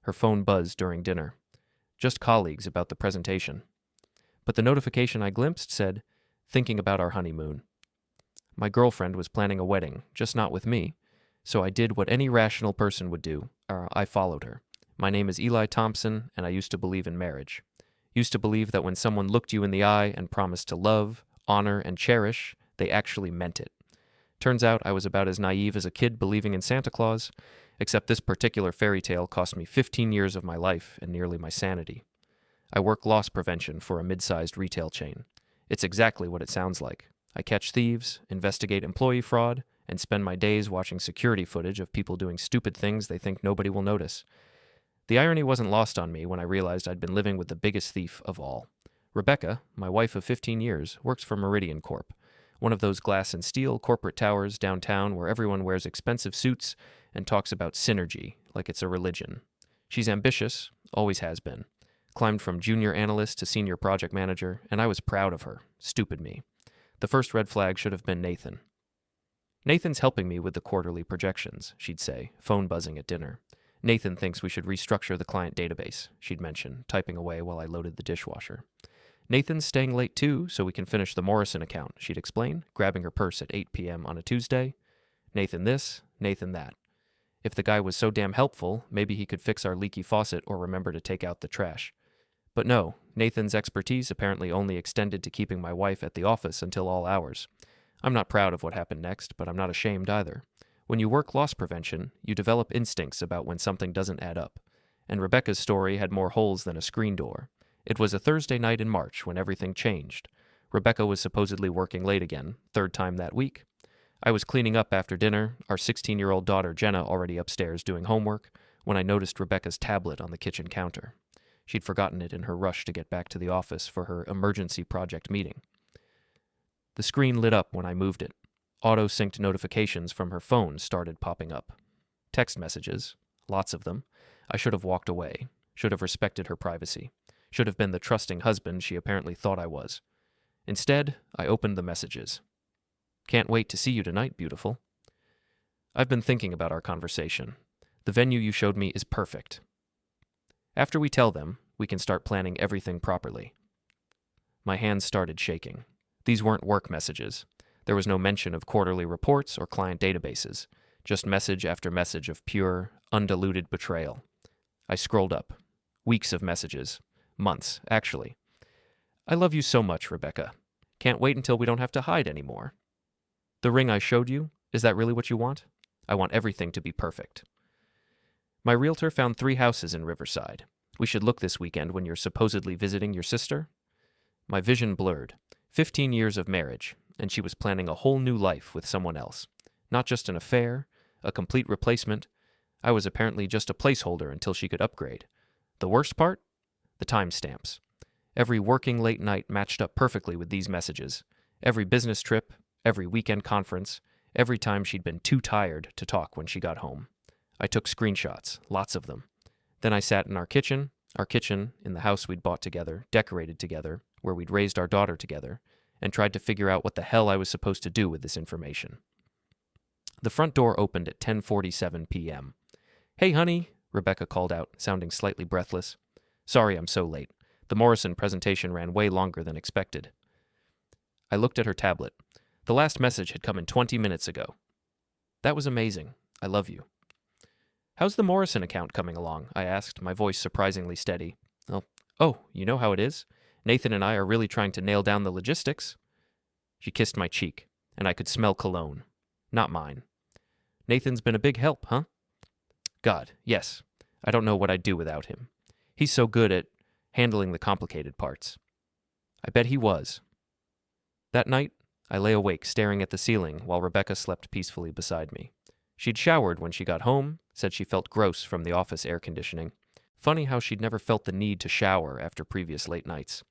Her phone buzzed during dinner. Just colleagues about the presentation. But the notification I glimpsed said, thinking about our honeymoon. My girlfriend was planning a wedding, just not with me, so I did what any rational person would do. I followed her. My name is Eli Thompson, and I used to believe in marriage. Used to believe that when someone looked you in the eye and promised to love, honor, and cherish, they actually meant it. Turns out I was about as naive as a kid believing in Santa Claus, except this particular fairy tale cost me 15 years of my life and nearly my sanity. I work loss prevention for a mid-sized retail chain. It's exactly what it sounds like. I catch thieves, investigate employee fraud, and spend my days watching security footage of people doing stupid things they think nobody will notice. The irony wasn't lost on me when I realized I'd been living with the biggest thief of all. Rebecca, my wife of 15 years, works for Meridian Corp, one of those glass and steel corporate towers downtown where everyone wears expensive suits and talks about synergy like it's a religion. She's ambitious, always has been. Climbed from junior analyst to senior project manager, and I was proud of her. Stupid me. The first red flag should have been Nathan. Nathan's helping me with the quarterly projections, she'd say, phone buzzing at dinner. Nathan thinks we should restructure the client database, she'd mention, typing away while I loaded the dishwasher. Nathan's staying late too, so we can finish the Morrison account, she'd explain, grabbing her purse at 8 p.m. on a Tuesday. Nathan this, Nathan that. If the guy was so damn helpful, maybe he could fix our leaky faucet or remember to take out the trash. But no, Nathan's expertise apparently only extended to keeping my wife at the office until all hours. I'm not proud of what happened next, but I'm not ashamed either. When you work loss prevention, you develop instincts about when something doesn't add up. And Rebecca's story had more holes than a screen door. It was a Thursday night in March when everything changed. Rebecca was supposedly working late again, third time that week. I was cleaning up after dinner, our 16-year-old daughter Jenna already upstairs doing homework, when I noticed Rebecca's tablet on the kitchen counter. She'd forgotten it in her rush to get back to the office for her emergency project meeting. The screen lit up when I moved it. Auto-synced notifications from her phone started popping up. Text messages, lots of them. I should have walked away, should have respected her privacy, should have been the trusting husband she apparently thought I was. Instead, I opened the messages. Can't wait to see you tonight, beautiful. I've been thinking about our conversation. The venue you showed me is perfect. After we tell them, we can start planning everything properly. My hands started shaking. These weren't work messages. There was no mention of quarterly reports or client databases, just message after message of pure, undiluted betrayal. I scrolled up. Weeks of messages. Months, actually. I love you so much, Rebecca. Can't wait until we don't have to hide anymore. The ring I showed you, is that really what you want? I want everything to be perfect. My realtor found 3 houses in Riverside. We should look this weekend when you're supposedly visiting your sister. My vision blurred. 15 years of marriage, and she was planning a whole new life with someone else. Not just an affair, a complete replacement. I was apparently just a placeholder until she could upgrade. The worst part? The timestamps. Every working late night matched up perfectly with these messages. Every business trip, every weekend conference, every time she'd been too tired to talk when she got home. I took screenshots, lots of them. Then I sat in our kitchen in the house we'd bought together, decorated together, where we'd raised our daughter together, and tried to figure out what the hell I was supposed to do with this information. The front door opened at 10:47 p.m. Hey, honey, Rebecca called out, sounding slightly breathless. Sorry I'm so late. The Morrison presentation ran way longer than expected. I looked at her tablet. The last message had come in 20 minutes ago. That was amazing. I love you. How's the Morrison account coming along? I asked, my voice surprisingly steady. Oh, you know how it is? Nathan and I are really trying to nail down the logistics. She kissed my cheek, and I could smell cologne. Not mine. Nathan's been a big help, huh? God, yes. I don't know what I'd do without him. He's so good at handling the complicated parts. I bet he was. That night, I lay awake staring at the ceiling while Rebecca slept peacefully beside me. She'd showered when she got home, said she felt gross from the office air conditioning. Funny how she'd never felt the need to shower after previous late nights.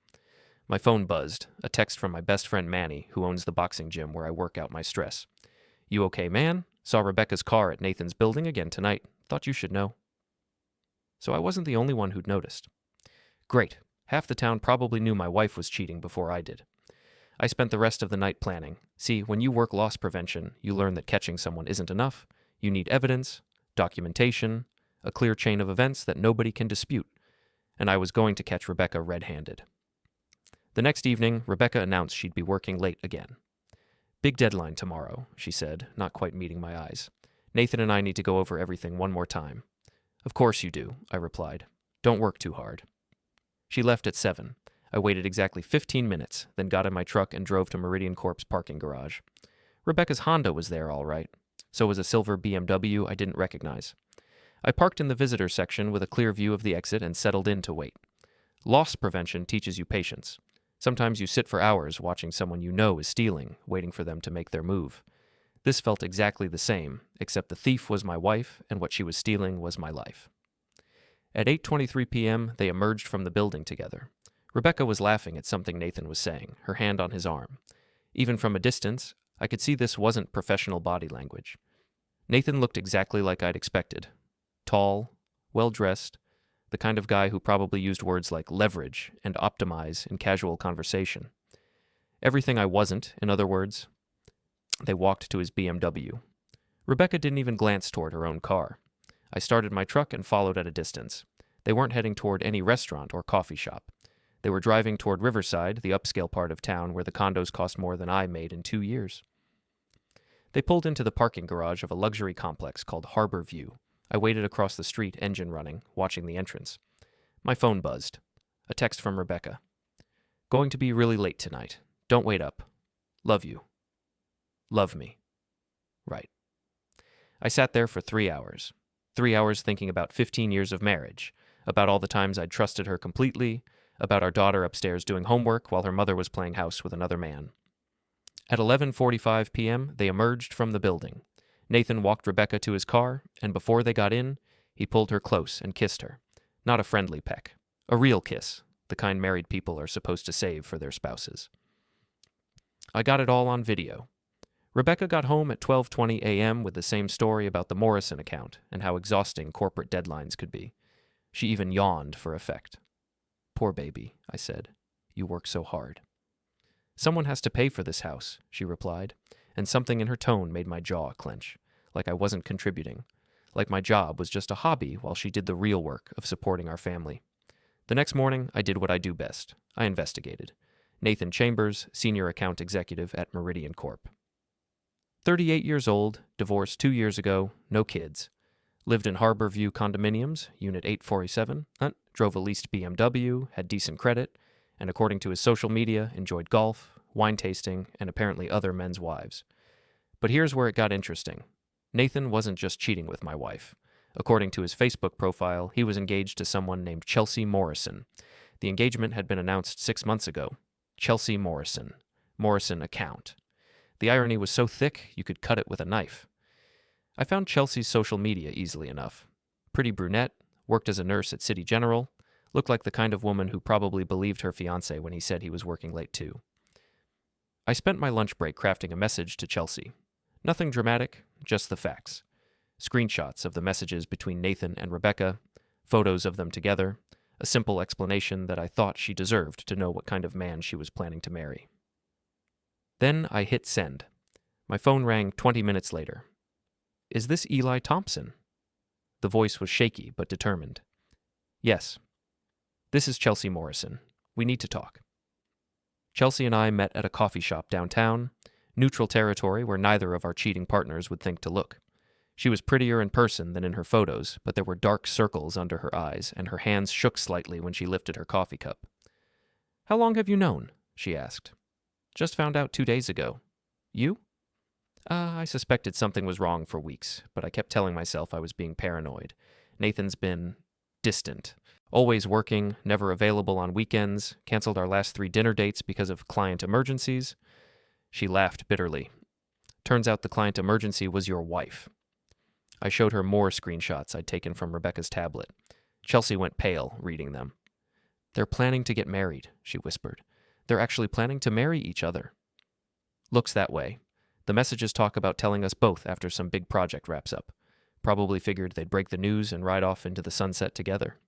My phone buzzed, a text from my best friend Manny, who owns the boxing gym where I work out my stress. You okay, man? Saw Rebecca's car at Nathan's building again tonight. Thought you should know. So I wasn't the only one who'd noticed. Great. Half the town probably knew my wife was cheating before I did. I spent the rest of the night planning. See, when you work loss prevention, you learn that catching someone isn't enough. You need evidence, documentation, a clear chain of events that nobody can dispute, and I was going to catch Rebecca red-handed. The next evening, Rebecca announced she'd be working late again. "Big deadline tomorrow," she said, not quite meeting my eyes. "Nathan and I need to go over everything one more time." "Of course you do," I replied. "Don't work too hard." She left at 7. I waited exactly 15 minutes, then got in my truck and drove to Meridian Corp's parking garage. Rebecca's Honda was there all right. So was a silver BMW I didn't recognize. I parked in the visitor section with a clear view of the exit and settled in to wait. Loss prevention teaches you patience. Sometimes you sit for hours watching someone you know is stealing, waiting for them to make their move. This felt exactly the same, except the thief was my wife and what she was stealing was my life. At 8:23 p.m., they emerged from the building together. Rebecca was laughing at something Nathan was saying, her hand on his arm. Even from a distance, I could see this wasn't professional body language. Nathan looked exactly like I'd expected. Tall, well-dressed, the kind of guy who probably used words like leverage and optimize in casual conversation. Everything I wasn't, in other words. They walked to his BMW. Rebecca didn't even glance toward her own car. I started my truck and followed at a distance. They weren't heading toward any restaurant or coffee shop. They were driving toward Riverside, the upscale part of town where the condos cost more than I made in 2 years. They pulled into the parking garage of a luxury complex called Harbor View. I waited across the street, engine running, watching the entrance. My phone buzzed. A text from Rebecca. "Going to be really late tonight. Don't wait up. Love you. Love me." Right. I sat there for 3 hours. 3 hours thinking about 15 years of marriage, about all the times I'd trusted her completely, about our daughter upstairs doing homework while her mother was playing house with another man. At 11:45 p.m., they emerged from the building. Nathan walked Rebecca to his car, and before they got in, he pulled her close and kissed her. Not a friendly peck. A real kiss, the kind married people are supposed to save for their spouses. I got it all on video. Rebecca got home at 12:20 a.m. with the same story about the Morrison account and how exhausting corporate deadlines could be. She even yawned for effect. "Poor baby," I said. "You work so hard." "Someone has to pay for this house," she replied, and something in her tone made my jaw clench, like I wasn't contributing, like my job was just a hobby while she did the real work of supporting our family. The next morning, I did what I do best. I investigated. Nathan Chambers, Senior Account Executive at Meridian Corp. 38 years old, divorced 2 years ago, no kids. Lived in Harbor View condominiums, Unit 847, drove a leased BMW, had decent credit, and according to his social media, enjoyed golf, wine tasting, and apparently other men's wives. But here's where it got interesting. Nathan wasn't just cheating with my wife. According to his Facebook profile, he was engaged to someone named Chelsea Morrison. The engagement had been announced 6 months ago. Chelsea Morrison. Morrison account. The irony was so thick, you could cut it with a knife. I found Chelsea's social media easily enough. Pretty brunette, worked as a nurse at City General, looked like the kind of woman who probably believed her fiancé when he said he was working late too. I spent my lunch break crafting a message to Chelsea. Nothing dramatic, just the facts. Screenshots of the messages between Nathan and Rebecca, photos of them together, a simple explanation that I thought she deserved to know what kind of man she was planning to marry. Then I hit send. My phone rang 20 minutes later. "Is this Eli Thompson?" The voice was shaky but determined. "Yes. This is Chelsea Morrison. We need to talk." Chelsea and I met at a coffee shop downtown, neutral territory where neither of our cheating partners would think to look. She was prettier in person than in her photos, but there were dark circles under her eyes, and her hands shook slightly when she lifted her coffee cup. "How long have you known?" she asked. "Just found out 2 days ago. You?" I suspected something was wrong for weeks, but I kept telling myself I was being paranoid. Nathan's been distant. Always working, never available on weekends, canceled our last 3 dinner dates because of client emergencies. She laughed bitterly. "Turns out the client emergency was your wife." I showed her more screenshots I'd taken from Rebecca's tablet. Chelsea went pale, reading them. "They're planning to get married," she whispered. "They're actually planning to marry each other." Looks that way. The messages talk about telling us both after some big project wraps up. Probably figured they'd break the news and ride off into the sunset together.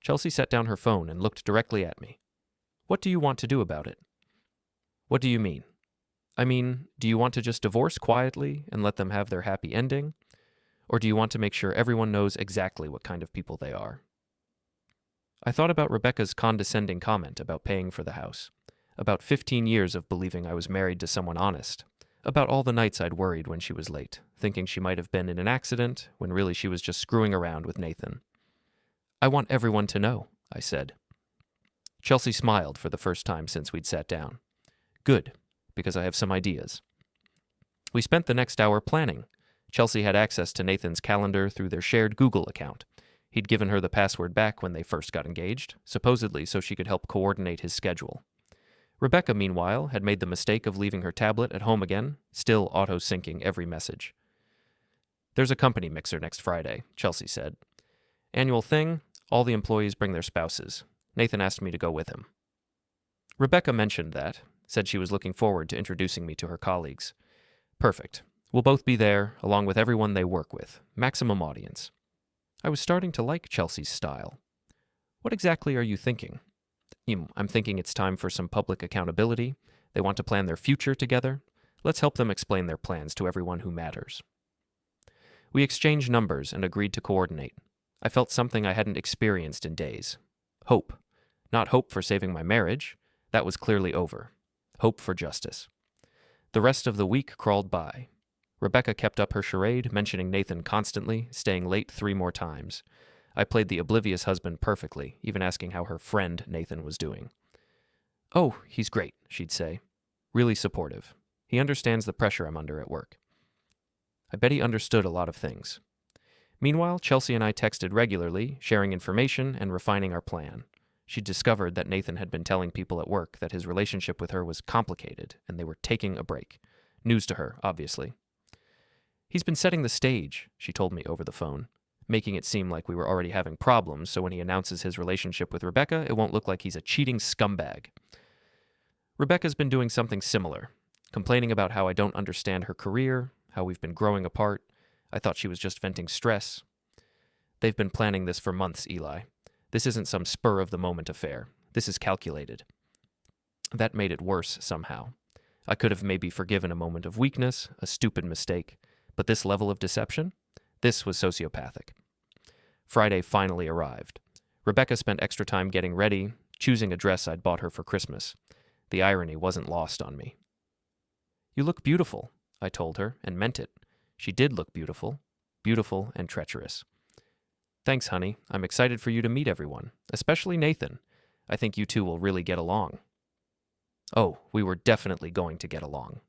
Chelsea set down her phone and looked directly at me. "What do you want to do about it?" "What do you mean?" "I mean, do you want to just divorce quietly and let them have their happy ending? Or do you want to make sure everyone knows exactly what kind of people they are? I thought about Rebecca's condescending comment about paying for the house, about 15 years of believing I was married to someone honest, about all the nights I'd worried when she was late, thinking she might have been in an accident when really she was just screwing around with Nathan. I want everyone to know, I said. Chelsea smiled for the first time since we'd sat down. Good, because I have some ideas. We spent the next hour planning. Chelsea had access to Nathan's calendar through their shared Google account. He'd given her the password back when they first got engaged, supposedly so she could help coordinate his schedule. Rebecca, meanwhile, had made the mistake of leaving her tablet at home again, still auto-syncing every message. There's a company mixer next Friday, Chelsea said. Annual thing, all the employees bring their spouses. Nathan asked me to go with him. Rebecca mentioned that, said she was looking forward to introducing me to her colleagues. Perfect. We'll both be there, along with everyone they work with. Maximum audience. I was starting to like Chelsea's style. What exactly are you thinking? I'm thinking it's time for some public accountability. They want to plan their future together. Let's help them explain their plans to everyone who matters. We exchanged numbers and agreed to coordinate. I felt something I hadn't experienced in days. Hope. Not hope for saving my marriage. That was clearly over. Hope for justice. The rest of the week crawled by. Rebecca kept up her charade, mentioning Nathan constantly, staying late 3 more times. I played the oblivious husband perfectly, even asking how her friend Nathan was doing. Oh, he's great, she'd say. Really supportive. He understands the pressure I'm under at work. I bet he understood a lot of things. Meanwhile, Chelsea and I texted regularly, sharing information and refining our plan. She'd discovered that Nathan had been telling people at work that his relationship with her was complicated and they were taking a break. News to her, obviously. He's been setting the stage, she told me over the phone, making it seem like we were already having problems, so when he announces his relationship with Rebecca, it won't look like he's a cheating scumbag. Rebecca's been doing something similar, complaining about how I don't understand her career, how we've been growing apart. I thought she was just venting stress. They've been planning this for months, Eli. This isn't some spur-of-the-moment affair. This is calculated. That made it worse somehow. I could have maybe forgiven a moment of weakness, a stupid mistake, but this level of deception? This was sociopathic. Friday finally arrived. Rebecca spent extra time getting ready, choosing a dress I'd bought her for Christmas. The irony wasn't lost on me. You look beautiful, I told her, and meant it. She did look beautiful. Beautiful and treacherous. Thanks, honey. I'm excited for you to meet everyone, especially Nathan. I think you two will really get along. Oh, we were definitely going to get along.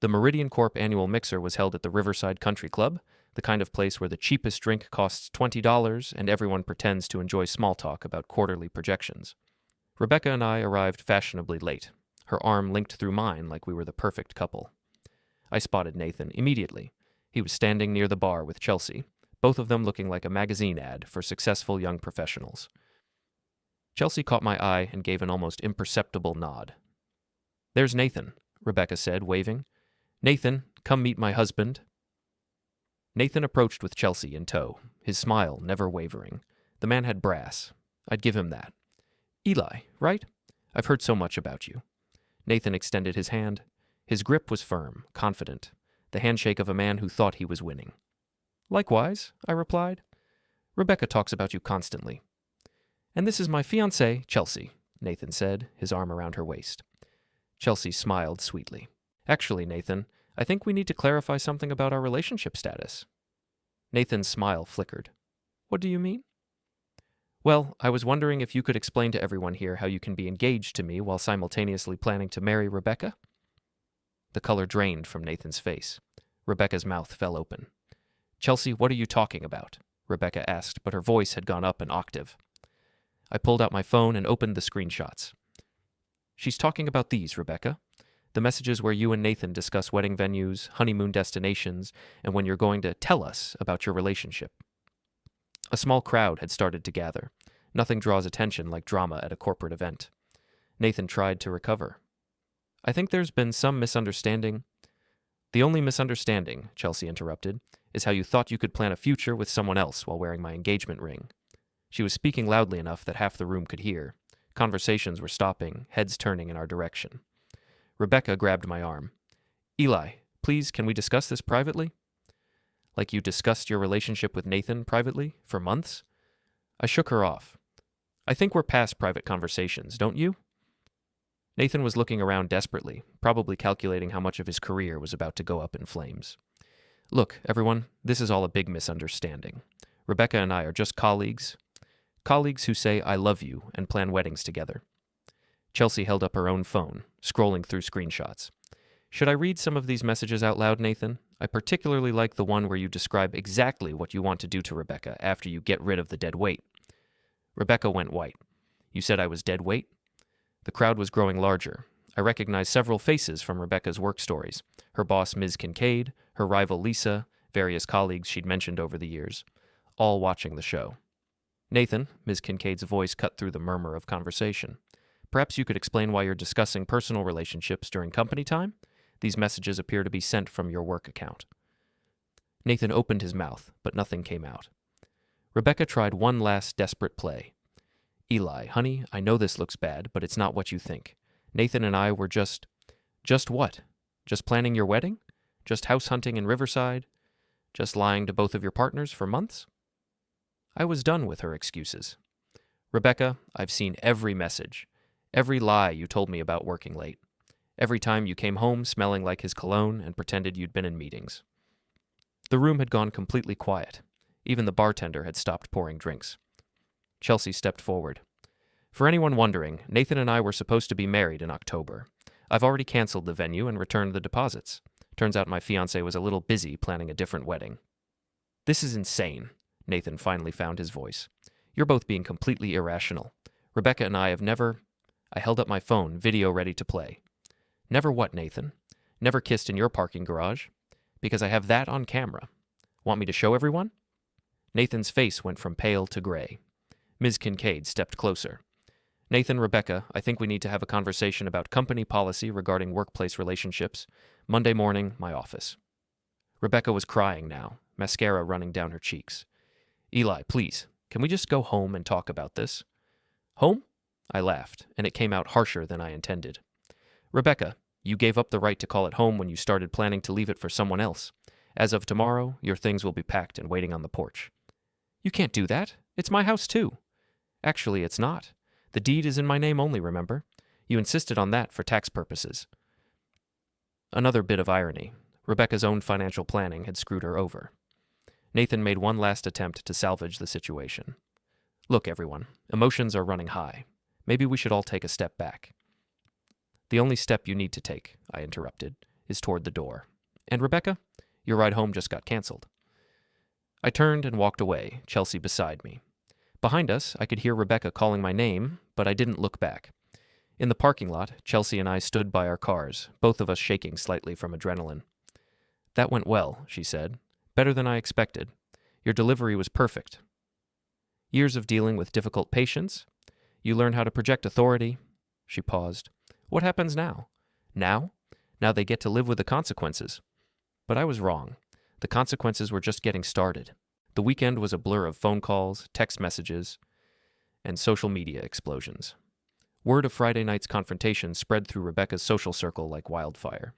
The Meridian Corp annual mixer was held at the Riverside Country Club, the kind of place where the cheapest drink costs $20 and everyone pretends to enjoy small talk about quarterly projections. Rebecca and I arrived fashionably late, her arm linked through mine like we were the perfect couple. I spotted Nathan immediately. He was standing near the bar with Chelsea, both of them looking like a magazine ad for successful young professionals. Chelsea caught my eye and gave an almost imperceptible nod. There's Nathan, Rebecca said, waving. Nathan, come meet my husband. Nathan approached with Chelsea in tow, his smile never wavering. The man had brass. I'd give him that. Eli, right? I've heard so much about you. Nathan extended his hand. His grip was firm, confident, the handshake of a man who thought he was winning. Likewise, I replied. Rebecca talks about you constantly. And this is my fiancée, Chelsea, Nathan said, his arm around her waist. Chelsea smiled sweetly. Actually, Nathan, I think we need to clarify something about our relationship status. Nathan's smile flickered. What do you mean? Well, I was wondering if you could explain to everyone here how you can be engaged to me while simultaneously planning to marry Rebecca? The color drained from Nathan's face. Rebecca's mouth fell open. Chelsea, what are you talking about? Rebecca asked, but her voice had gone up an octave. I pulled out my phone and opened the screenshots. She's talking about these, Rebecca. The messages where you and Nathan discuss wedding venues, honeymoon destinations, and when you're going to tell us about your relationship. A small crowd had started to gather. Nothing draws attention like drama at a corporate event. Nathan tried to recover. I think there's been some misunderstanding. The only misunderstanding, Chelsea interrupted, is how you thought you could plan a future with someone else while wearing my engagement ring. She was speaking loudly enough that half the room could hear. Conversations were stopping, heads turning in our direction. Rebecca grabbed my arm. Eli, please, can we discuss this privately? Like you discussed your relationship with Nathan privately for months? I shook her off. I think we're past private conversations, don't you? Nathan was looking around desperately, probably calculating how much of his career was about to go up in flames. Look, everyone, this is all a big misunderstanding. Rebecca and I are just colleagues. Colleagues who say I love you and plan weddings together. Chelsea held up her own phone, scrolling through screenshots. Should I read some of these messages out loud, Nathan? I particularly like the one where you describe exactly what you want to do to Rebecca after you get rid of the dead weight. Rebecca went white. You said I was dead weight? The crowd was growing larger. I recognized several faces from Rebecca's work stories. Her boss, Ms. Kincaid, her rival, Lisa, various colleagues she'd mentioned over the years, all watching the show. Nathan, Ms. Kincaid's voice cut through the murmur of conversation. Perhaps you could explain why you're discussing personal relationships during company time? These messages appear to be sent from your work account. Nathan opened his mouth, but nothing came out. Rebecca tried one last desperate play. Eli, honey, I know this looks bad, but it's not what you think. Nathan and I were just what? Just planning your wedding? Just house hunting in Riverside? Just lying to both of your partners for months? I was done with her excuses. Rebecca, I've seen every message, every lie you told me about working late. Every time you came home smelling like his cologne and pretended you'd been in meetings. The room had gone completely quiet. Even the bartender had stopped pouring drinks. Chelsea stepped forward. For anyone wondering, Nathan and I were supposed to be married in October. I've already canceled the venue and returned the deposits. Turns out my fiancé was a little busy planning a different wedding. This is insane, Nathan finally found his voice. You're both being completely irrational. Rebecca and I have never... I held up my phone, video ready to play. Never what, Nathan? Never kissed in your parking garage? Because I have that on camera. Want me to show everyone? Nathan's face went from pale to gray. Ms. Kincaid stepped closer. Nathan, Rebecca, I think we need to have a conversation about company policy regarding workplace relationships. Monday morning, my office. Rebecca was crying now, mascara running down her cheeks. Eli, please, can we just go home and talk about this? Home? I laughed, and it came out harsher than I intended. Rebecca, you gave up the right to call it home when you started planning to leave it for someone else. As of tomorrow, your things will be packed and waiting on the porch. You can't do that. It's my house, too. Actually, it's not. The deed is in my name only, remember? You insisted on that for tax purposes. Another bit of irony. Rebecca's own financial planning had screwed her over. Nathan made one last attempt to salvage the situation. Look, everyone, emotions are running high. Maybe we should all take a step back. The only step you need to take, I interrupted, is toward the door. And Rebecca, your ride home just got canceled. I turned and walked away, Chelsea beside me. Behind us, I could hear Rebecca calling my name, but I didn't look back. In the parking lot, Chelsea and I stood by our cars, both of us shaking slightly from adrenaline. That went well, she said. Better than I expected. Your delivery was perfect. Years of dealing with difficult patients. You learn how to project authority. She paused. What happens now? Now? Now they get to live with the consequences. But I was wrong. The consequences were just getting started. The weekend was a blur of phone calls, text messages, and social media explosions. Word of Friday night's confrontation spread through Rebecca's social circle like wildfire.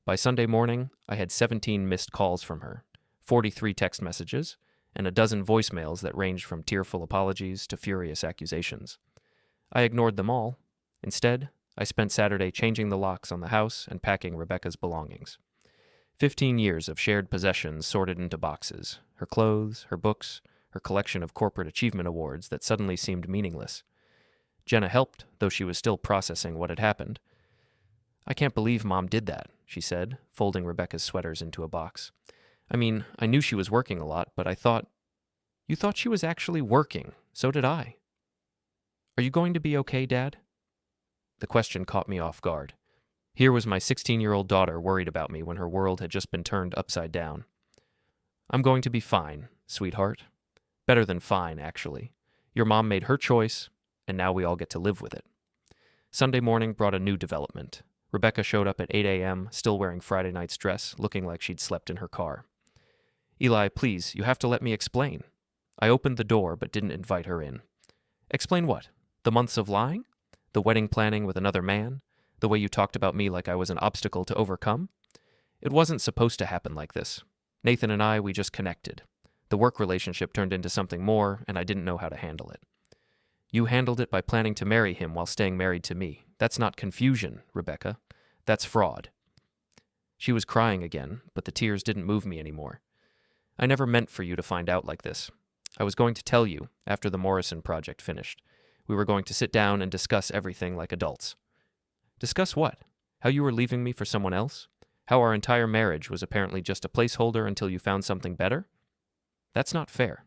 By Sunday morning, I had 17 missed calls from her, 43 text messages, and a dozen voicemails that ranged from tearful apologies to furious accusations. I ignored them all. Instead, I spent Saturday changing the locks on the house and packing Rebecca's belongings. 15 years of shared possessions sorted into boxes, her clothes, her books, her collection of corporate achievement awards that suddenly seemed meaningless. Jenna helped, though she was still processing what had happened. I can't believe Mom did that, she said, folding Rebecca's sweaters into a box. I mean, I knew she was working a lot, but I thought... You thought she was actually working. So did I. Are you going to be okay, Dad? The question caught me off guard. Here was my 16-year-old daughter worried about me when her world had just been turned upside down. I'm going to be fine, sweetheart. Better than fine, actually. Your mom made her choice, and now we all get to live with it. Sunday morning brought a new development. Rebecca showed up at 8 a.m., still wearing Friday night's dress, looking like she'd slept in her car. Eli, please, you have to let me explain. I opened the door but didn't invite her in. Explain what? The months of lying? The wedding planning with another man? The way you talked about me like I was an obstacle to overcome? It wasn't supposed to happen like this. Nathan and I, we just connected. The work relationship turned into something more, and I didn't know how to handle it. You handled it by planning to marry him while staying married to me. That's not confusion, Rebecca. That's fraud. She was crying again, but the tears didn't move me anymore. I never meant for you to find out like this. I was going to tell you after the Morrison project finished. We were going to sit down and discuss everything like adults. Discuss what? How you were leaving me for someone else? How our entire marriage was apparently just a placeholder until you found something better? That's not fair.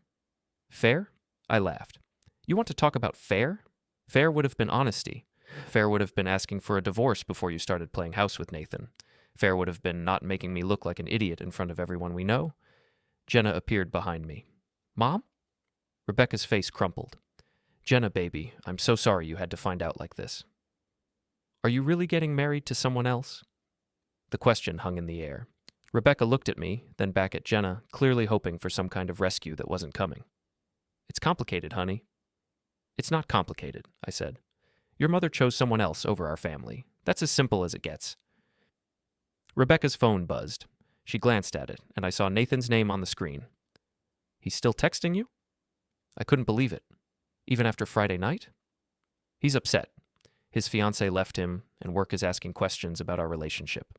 Fair? I laughed. You want to talk about fair? Fair would have been honesty. Fair would have been asking for a divorce before you started playing house with Nathan. Fair would have been not making me look like an idiot in front of everyone we know. Jenna appeared behind me. Mom? Rebecca's face crumpled. Jenna, baby, I'm so sorry you had to find out like this. Are you really getting married to someone else? The question hung in the air. Rebecca looked at me, then back at Jenna, clearly hoping for some kind of rescue that wasn't coming. It's complicated, honey. It's not complicated, I said. Your mother chose someone else over our family. That's as simple as it gets. Rebecca's phone buzzed. She glanced at it, and I saw Nathan's name on the screen. He's still texting you? I couldn't believe it. Even after Friday night? He's upset. His fiancée left him, and work is asking questions about our relationship.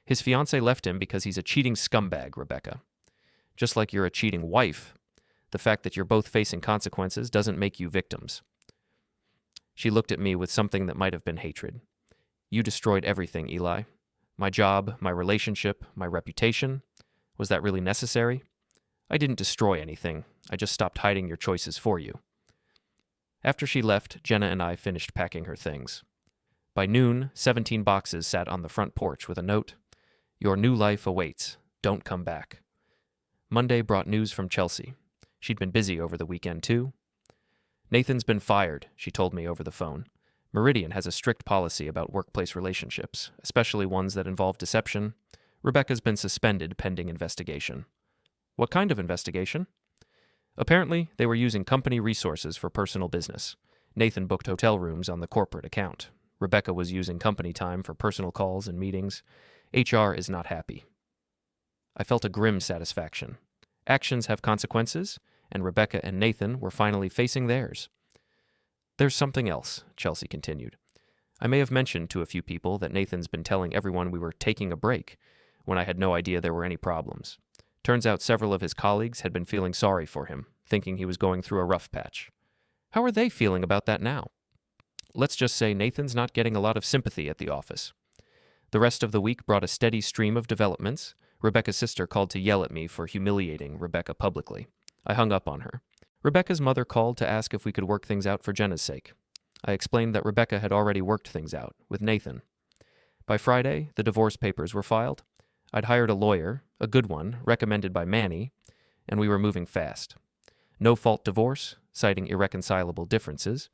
His fiancée left him because he's a cheating scumbag, Rebecca. Just like you're a cheating wife, the fact that you're both facing consequences doesn't make you victims. She looked at me with something that might have been hatred. You destroyed everything, Eli. My job, my relationship, my reputation. Was that really necessary? I didn't destroy anything. I just stopped hiding your choices for you. After she left, Jenna and I finished packing her things. By noon, 17 boxes sat on the front porch with a note, Your new life awaits. Don't come back. Monday brought news from Chelsea. She'd been busy over the weekend, too. Nathan's been fired, she told me over the phone. Meridian has a strict policy about workplace relationships, especially ones that involve deception. Rebecca's been suspended pending investigation. What kind of investigation? Apparently, they were using company resources for personal business. Nathan booked hotel rooms on the corporate account. Rebecca was using company time for personal calls and meetings. HR is not happy. I felt a grim satisfaction. Actions have consequences, and Rebecca and Nathan were finally facing theirs. There's something else, Chelsea continued. I may have mentioned to a few people that Nathan's been telling everyone we were taking a break, when I had no idea there were any problems. Turns out several of his colleagues had been feeling sorry for him, thinking he was going through a rough patch. How are they feeling about that now? Let's just say Nathan's not getting a lot of sympathy at the office. The rest of the week brought a steady stream of developments. Rebecca's sister called to yell at me for humiliating Rebecca publicly. I hung up on her. Rebecca's mother called to ask if we could work things out for Jenna's sake. I explained that Rebecca had already worked things out, with Nathan. By Friday, the divorce papers were filed. I'd hired a lawyer, a good one, recommended by Manny, and we were moving fast. No-fault divorce, citing irreconcilable differences,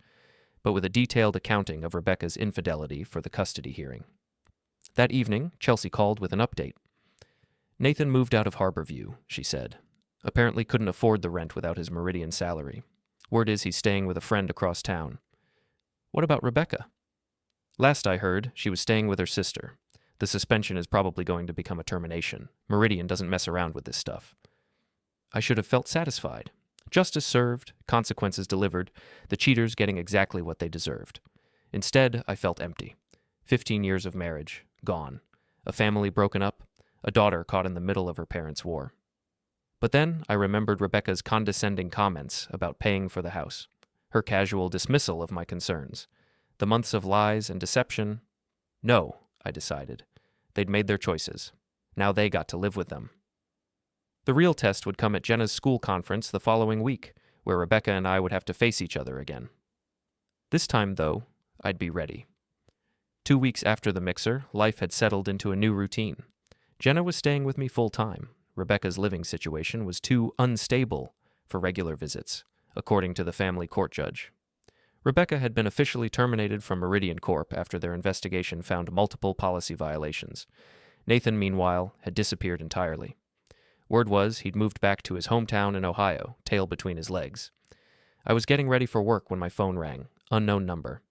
but with a detailed accounting of Rebecca's infidelity for the custody hearing. That evening, Chelsea called with an update. Nathan moved out of Harborview, she said. Apparently couldn't afford the rent without his Meridian salary. Word is he's staying with a friend across town. What about Rebecca? Last I heard, she was staying with her sister. The suspension is probably going to become a termination. Meridian doesn't mess around with this stuff. I should have felt satisfied. Justice served, consequences delivered, the cheaters getting exactly what they deserved. Instead, I felt empty. 15 years of marriage, gone. A family broken up, a daughter caught in the middle of her parents' war. But then I remembered Rebecca's condescending comments about paying for the house, her casual dismissal of my concerns, the months of lies and deception. No, I decided. They'd made their choices. Now they got to live with them. The real test would come at Jenna's school conference the following week, where Rebecca and I would have to face each other again. This time, though, I'd be ready. 2 weeks after the mixer, life had settled into a new routine. Jenna was staying with me full-time. Rebecca's living situation was too unstable for regular visits, according to the family court judge. Rebecca had been officially terminated from Meridian Corp after their investigation found multiple policy violations. Nathan, meanwhile, had disappeared entirely. Word was he'd moved back to his hometown in Ohio, tail between his legs. I was getting ready for work when my phone rang. Unknown number.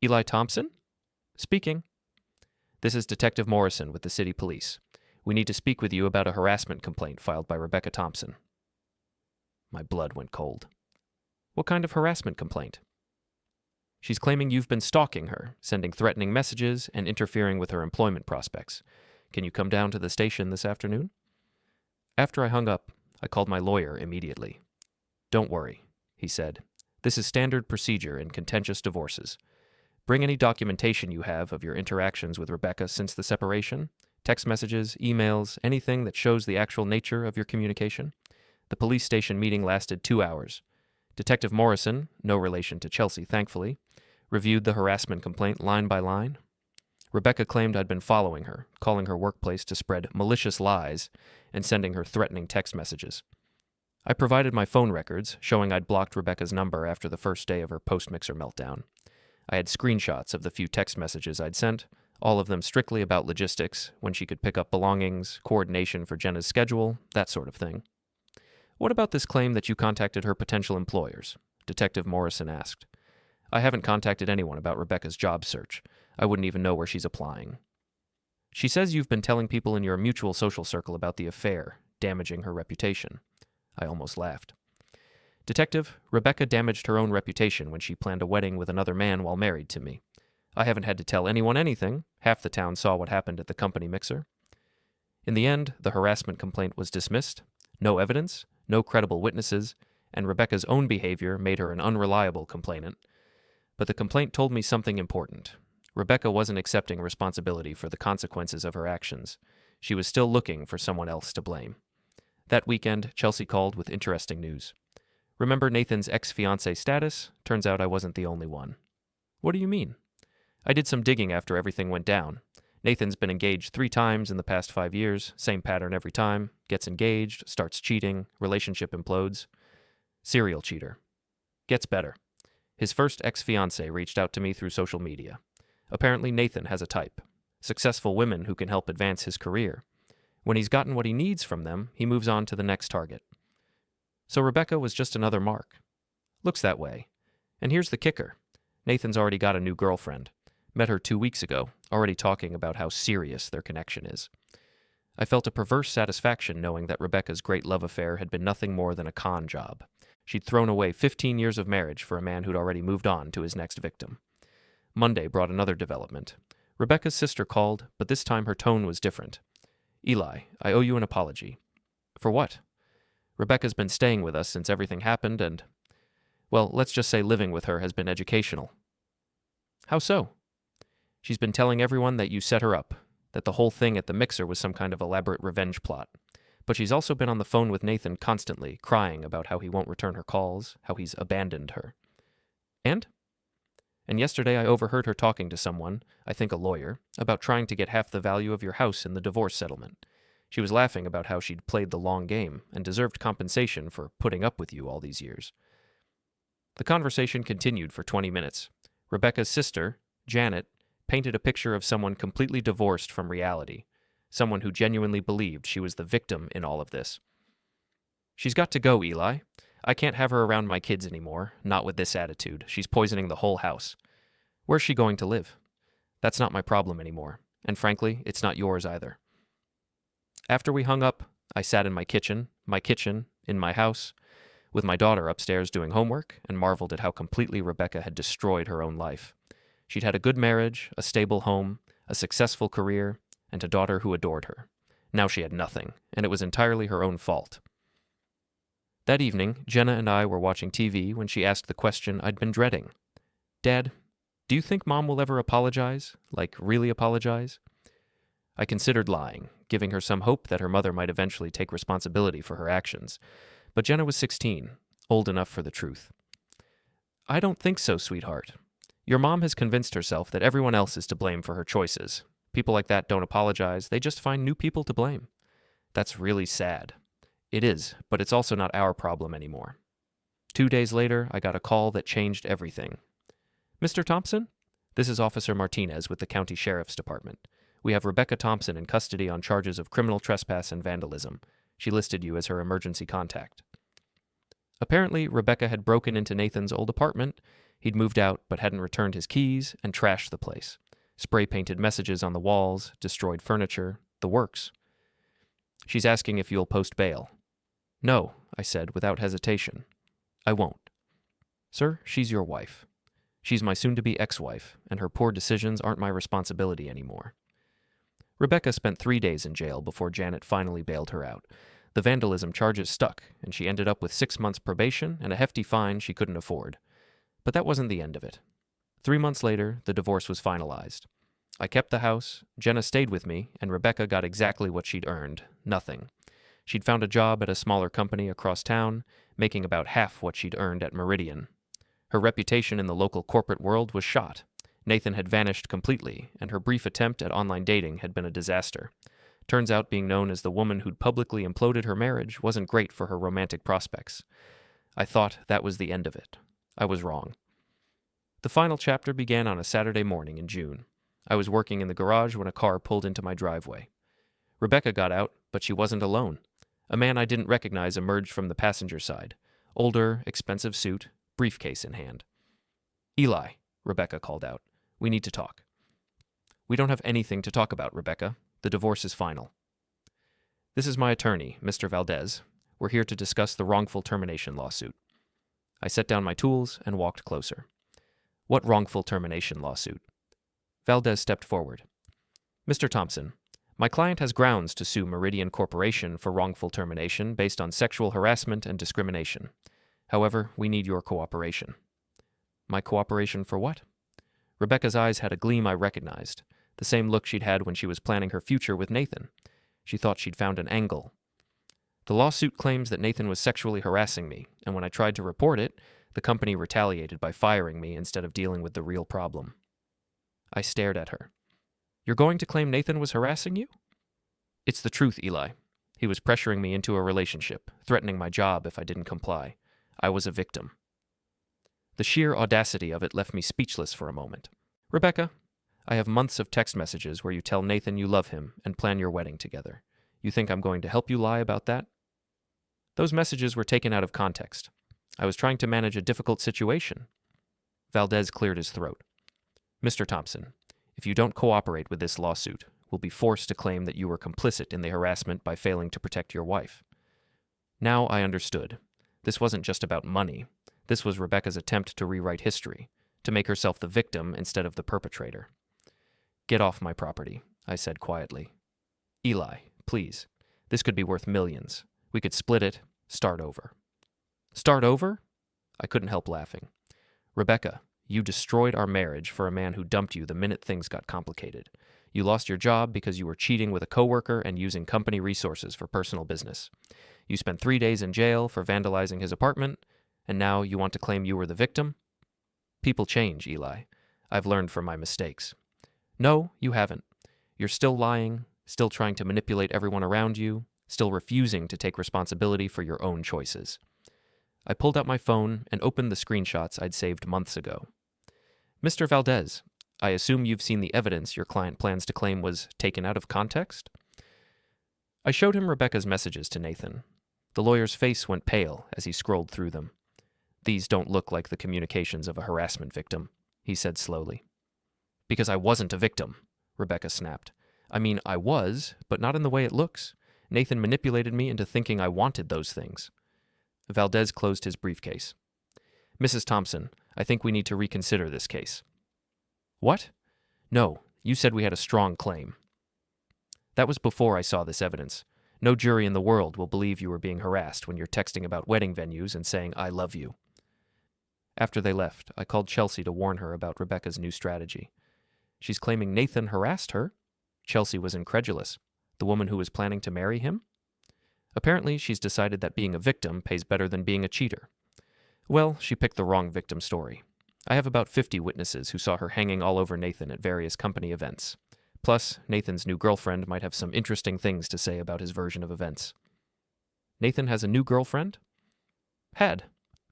Eli Thompson? Speaking. This is Detective Morrison with the city police. We need to speak with you about a harassment complaint filed by Rebecca Thompson. My blood went cold. What kind of harassment complaint? She's claiming you've been stalking her, sending threatening messages, and interfering with her employment prospects. Can you come down to the station this afternoon? After I hung up, I called my lawyer immediately. Don't worry, he said. This is standard procedure in contentious divorces. Bring any documentation you have of your interactions with Rebecca since the separation, text messages, emails, anything that shows the actual nature of your communication. The police station meeting lasted 2 hours. Detective Morrison, no relation to Chelsea thankfully, reviewed the harassment complaint line by line. Rebecca claimed I'd been following her, calling her workplace to spread malicious lies, and sending her threatening text messages. I provided my phone records, showing I'd blocked Rebecca's number after the first day of her post-mixer meltdown. I had screenshots of the few text messages I'd sent, all of them strictly about logistics, when she could pick up belongings, coordination for Jenna's schedule, that sort of thing. What about this claim that you contacted her potential employers? Detective Morrison asked. I haven't contacted anyone about Rebecca's job search. I wouldn't even know where she's applying. She says you've been telling people in your mutual social circle about the affair, damaging her reputation. I almost laughed. Detective, Rebecca damaged her own reputation when she planned a wedding with another man while married to me. I haven't had to tell anyone anything. Half the town saw what happened at the company mixer. In the end, the harassment complaint was dismissed. No evidence, no credible witnesses, and Rebecca's own behavior made her an unreliable complainant. But the complaint told me something important. Rebecca wasn't accepting responsibility for the consequences of her actions. She was still looking for someone else to blame. That weekend, Chelsea called with interesting news. Remember Nathan's ex-fiancé status? Turns out I wasn't the only one. What do you mean? I did some digging after everything went down. Nathan's been engaged 3 times in the past 5 years, same pattern every time. Gets engaged, starts cheating, relationship implodes. Serial cheater. Gets better. His first ex-fiancé reached out to me through social media. Apparently Nathan has a type. Successful women who can help advance his career. When he's gotten what he needs from them, he moves on to the next target. So Rebecca was just another mark. Looks that way. And here's the kicker. Nathan's already got a new girlfriend. Met her 2 weeks ago, already talking about how serious their connection is. I felt a perverse satisfaction knowing that Rebecca's great love affair had been nothing more than a con job. She'd thrown away 15 years of marriage for a man who'd already moved on to his next victim. Monday brought another development. Rebecca's sister called, but this time her tone was different. Eli, I owe you an apology. For what? Rebecca's been staying with us since everything happened and, well, let's just say living with her has been educational. How so? She's been telling everyone that you set her up, that the whole thing at the mixer was some kind of elaborate revenge plot. But she's also been on the phone with Nathan constantly, crying about how he won't return her calls, how he's abandoned her. And yesterday I overheard her talking to someone, I think a lawyer, about trying to get half the value of your house in the divorce settlement. She was laughing about how she'd played the long game and deserved compensation for putting up with you all these years. The conversation continued for 20 minutes. Rebecca's sister, Janet, painted a picture of someone completely divorced from reality, someone who genuinely believed she was the victim in all of this. She's got to go, Eli. I can't have her around my kids anymore, not with this attitude. She's poisoning the whole house. Where's she going to live? That's not my problem anymore, and frankly, it's not yours either. After we hung up, I sat in my kitchen, in my house, with my daughter upstairs doing homework, and marveled at how completely Rebecca had destroyed her own life. She'd had a good marriage, a stable home, a successful career, and a daughter who adored her. Now she had nothing, and it was entirely her own fault. That evening, Jenna and I were watching TV when she asked the question I'd been dreading. Dad, do you think Mom will ever apologize? Like, really apologize? I considered lying, giving her some hope that her mother might eventually take responsibility for her actions. But Jenna was 16, old enough for the truth. I don't think so, sweetheart. Your mom has convinced herself that everyone else is to blame for her choices. People like that don't apologize, they just find new people to blame. That's really sad. It is, but it's also not our problem anymore. 2 days later, I got a call that changed everything. Mr. Thompson? This is Officer Martinez with the County Sheriff's Department. We have Rebecca Thompson in custody on charges of criminal trespass and vandalism. She listed you as her emergency contact. Apparently, Rebecca had broken into Nathan's old apartment. He'd moved out but hadn't returned his keys and trashed the place. Spray-painted messages on the walls, destroyed furniture, the works. She's asking if you'll post bail. No, I said without hesitation. I won't. Sir, she's your wife. She's my soon-to-be ex-wife, and her poor decisions aren't my responsibility anymore. Rebecca spent 3 days in jail before Janet finally bailed her out. The vandalism charges stuck, and she ended up with 6 months probation and a hefty fine she couldn't afford. But that wasn't the end of it. 3 months later, the divorce was finalized. I kept the house, Jenna stayed with me, and Rebecca got exactly what she'd earned, nothing. She'd found a job at a smaller company across town, making about half what she'd earned at Meridian. Her reputation in the local corporate world was shot. Nathan had vanished completely, and her brief attempt at online dating had been a disaster. Turns out being known as the woman who'd publicly imploded her marriage wasn't great for her romantic prospects. I thought that was the end of it. I was wrong. The final chapter began on a Saturday morning in June. I was working in the garage when a car pulled into my driveway. Rebecca got out, but she wasn't alone. A man I didn't recognize emerged from the passenger side. Older, expensive suit, briefcase in hand. Eli, Rebecca called out. We need to talk. We don't have anything to talk about, Rebecca. The divorce is final. This is my attorney, Mr. Valdez. We're here to discuss the wrongful termination lawsuit. I set down my tools and walked closer. What wrongful termination lawsuit? Valdez stepped forward. Mr. Thompson, my client has grounds to sue Meridian Corporation for wrongful termination based on sexual harassment and discrimination. However, we need your cooperation. My cooperation for what? Rebecca's eyes had a gleam I recognized, the same look she'd had when she was planning her future with Nathan. She thought she'd found an angle. The lawsuit claims that Nathan was sexually harassing me, and when I tried to report it, the company retaliated by firing me instead of dealing with the real problem. I stared at her. You're going to claim Nathan was harassing you? It's the truth, Eli. He was pressuring me into a relationship, threatening my job if I didn't comply. I was a victim. The sheer audacity of it left me speechless for a moment. Rebecca, I have months of text messages where you tell Nathan you love him and plan your wedding together. You think I'm going to help you lie about that? Those messages were taken out of context. I was trying to manage a difficult situation. Valdez cleared his throat. Mr. Thompson, if you don't cooperate with this lawsuit, we'll be forced to claim that you were complicit in the harassment by failing to protect your wife. Now I understood. This wasn't just about money. This was Rebecca's attempt to rewrite history, to make herself the victim instead of the perpetrator. Get off my property, I said quietly. Eli, please. This could be worth millions. We could split it, start over. Start over? I couldn't help laughing. Rebecca, you destroyed our marriage for a man who dumped you the minute things got complicated. You lost your job because you were cheating with a coworker and using company resources for personal business. You spent 3 days in jail for vandalizing his apartment, and now you want to claim you were the victim? People change, Eli. I've learned from my mistakes. No, you haven't. You're still lying, still trying to manipulate everyone around you, still refusing to take responsibility for your own choices. I pulled out my phone and opened the screenshots I'd saved months ago. Mr. Valdez, I assume you've seen the evidence your client plans to claim was taken out of context? I showed him Rebecca's messages to Nathan. The lawyer's face went pale as he scrolled through them. These don't look like the communications of a harassment victim, he said slowly. Because I wasn't a victim, Rebecca snapped. I mean, I was, but not in the way it looks. Nathan manipulated me into thinking I wanted those things. Valdez closed his briefcase. Mrs. Thompson, I think we need to reconsider this case. What? No, you said we had a strong claim. That was before I saw this evidence. No jury in the world will believe you were being harassed when you're texting about wedding venues and saying, I love you. After they left, I called Chelsea to warn her about Rebecca's new strategy. She's claiming Nathan harassed her? Chelsea was incredulous. The woman who was planning to marry him? Apparently, she's decided that being a victim pays better than being a cheater. Well, she picked the wrong victim story. I have about 50 witnesses who saw her hanging all over Nathan at various company events. Plus, Nathan's new girlfriend might have some interesting things to say about his version of events. Nathan has a new girlfriend? Had.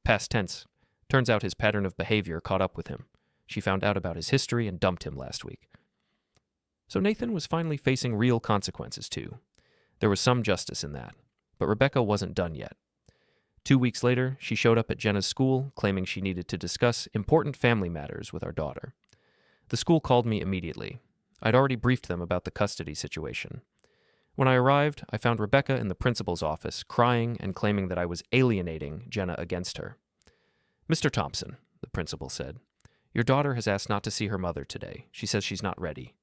Past tense. Turns out his pattern of behavior caught up with him. She found out about his history and dumped him last week. So Nathan was finally facing real consequences, too. There was some justice in that. But Rebecca wasn't done yet. 2 weeks later, she showed up at Jenna's school, claiming she needed to discuss important family matters with our daughter. The school called me immediately. I'd already briefed them about the custody situation. When I arrived, I found Rebecca in the principal's office, crying and claiming that I was alienating Jenna against her. "Mr. Thompson," the principal said, "your daughter has asked not to see her mother today. She says she's not ready."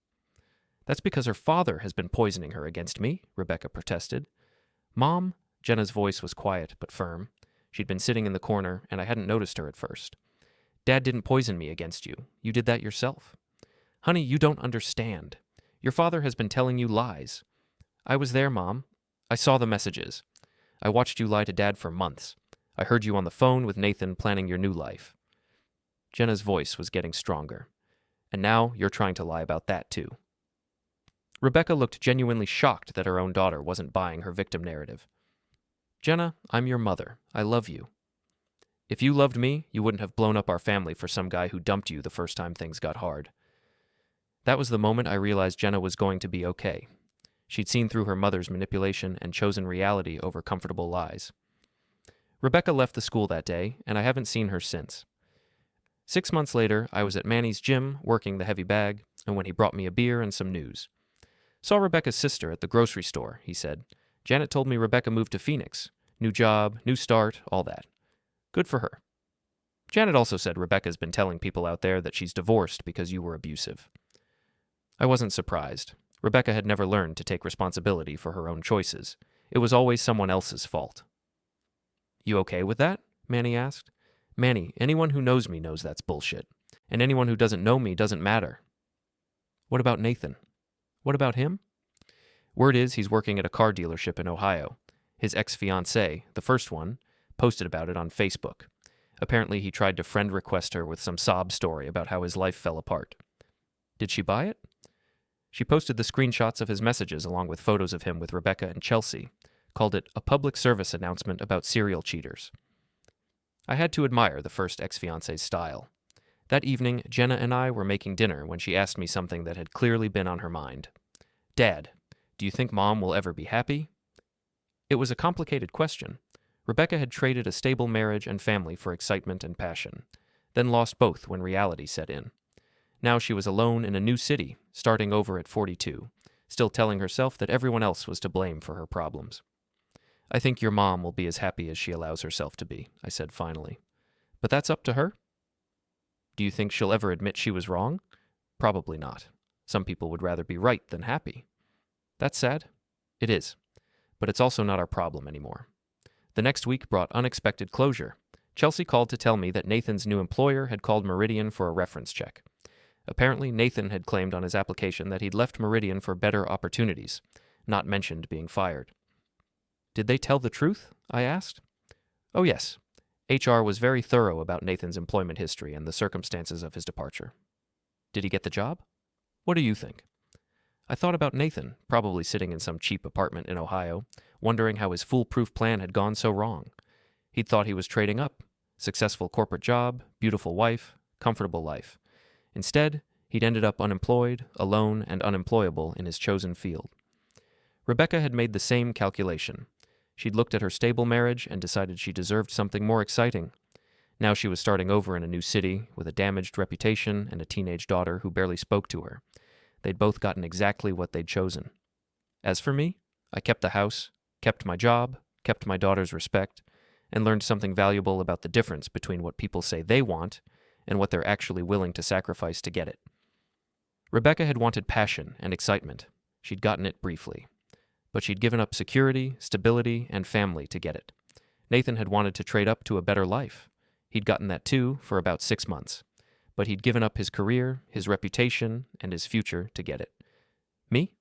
"That's because her father has been poisoning her against me," Rebecca protested. "Mom," Jenna's voice was quiet but firm. She'd been sitting in the corner, and I hadn't noticed her at first. "Dad didn't poison me against you. You did that yourself." "Honey, you don't understand. Your father has been telling you lies." "I was there, Mom. I saw the messages. I watched you lie to Dad for months. I heard you on the phone with Nathan planning your new life." Jenna's voice was getting stronger. "And now you're trying to lie about that, too." Rebecca looked genuinely shocked that her own daughter wasn't buying her victim narrative. "Jenna, I'm your mother. I love you. If you loved me, you wouldn't have blown up our family for some guy who dumped you the first time things got hard." That was the moment I realized Jenna was going to be okay. She'd seen through her mother's manipulation and chosen reality over comfortable lies. Rebecca left the school that day, and I haven't seen her since. 6 months later, I was at Manny's gym working the heavy bag, and when he brought me a beer and some news. "Saw Rebecca's sister at the grocery store," he said. "Janet told me Rebecca moved to Phoenix. New job, new start, all that. Good for her. Janet also said Rebecca's been telling people out there that she's divorced because you were abusive." I wasn't surprised. Rebecca had never learned to take responsibility for her own choices. It was always someone else's fault. "You okay with that?" Manny asked. "Manny, anyone who knows me knows that's bullshit. And anyone who doesn't know me doesn't matter." "What about Nathan?" "What about him?" "Word is he's working at a car dealership in Ohio. His ex-fiancée, the first one, posted about it on Facebook. Apparently he tried to friend request her with some sob story about how his life fell apart." "Did she buy it?" "She posted the screenshots of his messages along with photos of him with Rebecca and Chelsea, called it a public service announcement about serial cheaters." I had to admire the first ex-fiancé's style. That evening, Jenna and I were making dinner when she asked me something that had clearly been on her mind. "Dad, do you think Mom will ever be happy?" It was a complicated question. Rebecca had traded a stable marriage and family for excitement and passion, then lost both when reality set in. Now she was alone in a new city, starting over at 42, still telling herself that everyone else was to blame for her problems. "I think your mom will be as happy as she allows herself to be," I said finally. "But that's up to her." "Do you think she'll ever admit she was wrong?" "Probably not. Some people would rather be right than happy." "That's sad." "It is. But it's also not our problem anymore." The next week brought unexpected closure. Chelsea called to tell me that Nathan's new employer had called Meridian for a reference check. Apparently, Nathan had claimed on his application that he'd left Meridian for better opportunities, not mentioned being fired. "Did they tell the truth?" I asked. "Oh, yes. HR was very thorough about Nathan's employment history and the circumstances of his departure." "Did he get the job?" "What do you think?" I thought about Nathan, probably sitting in some cheap apartment in Ohio, wondering how his foolproof plan had gone so wrong. He'd thought he was trading up. Successful corporate job, beautiful wife, comfortable life. Instead, he'd ended up unemployed, alone, and unemployable in his chosen field. Rebecca had made the same calculation. She'd looked at her stable marriage and decided she deserved something more exciting. Now she was starting over in a new city, with a damaged reputation and a teenage daughter who barely spoke to her. They'd both gotten exactly what they'd chosen. As for me, I kept the house, kept my job, kept my daughter's respect, and learned something valuable about the difference between what people say they want and what they're actually willing to sacrifice to get it. Rebecca had wanted passion and excitement. She'd gotten it briefly. But she'd given up security, stability, and family to get it. Nathan had wanted to trade up to a better life. He'd gotten that too for about 6 months. But he'd given up his career, his reputation, and his future to get it. Me?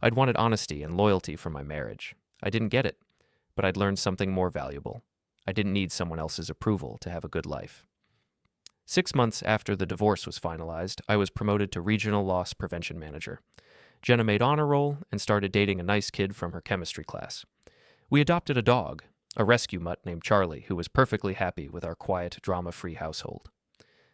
I'd wanted honesty and loyalty from my marriage. I didn't get it, but I'd learned something more valuable. I didn't need someone else's approval to have a good life. 6 months after the divorce was finalized, I was promoted to Regional Loss Prevention Manager. Jenna made honor roll and started dating a nice kid from her chemistry class. We adopted a dog, a rescue mutt named Charlie, who was perfectly happy with our quiet, drama-free household.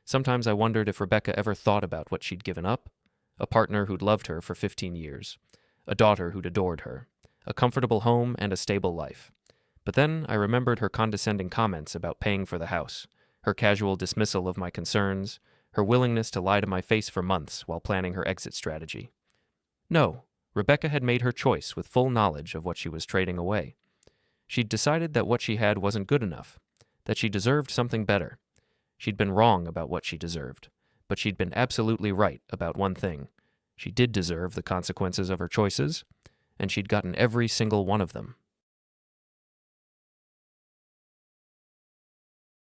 Sometimes I wondered if Rebecca ever thought about what she'd given up. A partner who'd loved her for 15 years. A daughter who'd adored her. A comfortable home and a stable life. But then I remembered her condescending comments about paying for the house, her casual dismissal of my concerns, her willingness to lie to my face for months while planning her exit strategy. No, Rebecca had made her choice with full knowledge of what she was trading away. She'd decided that what she had wasn't good enough, that she deserved something better. She'd been wrong about what she deserved, but she'd been absolutely right about one thing. She did deserve the consequences of her choices, and she'd gotten every single one of them.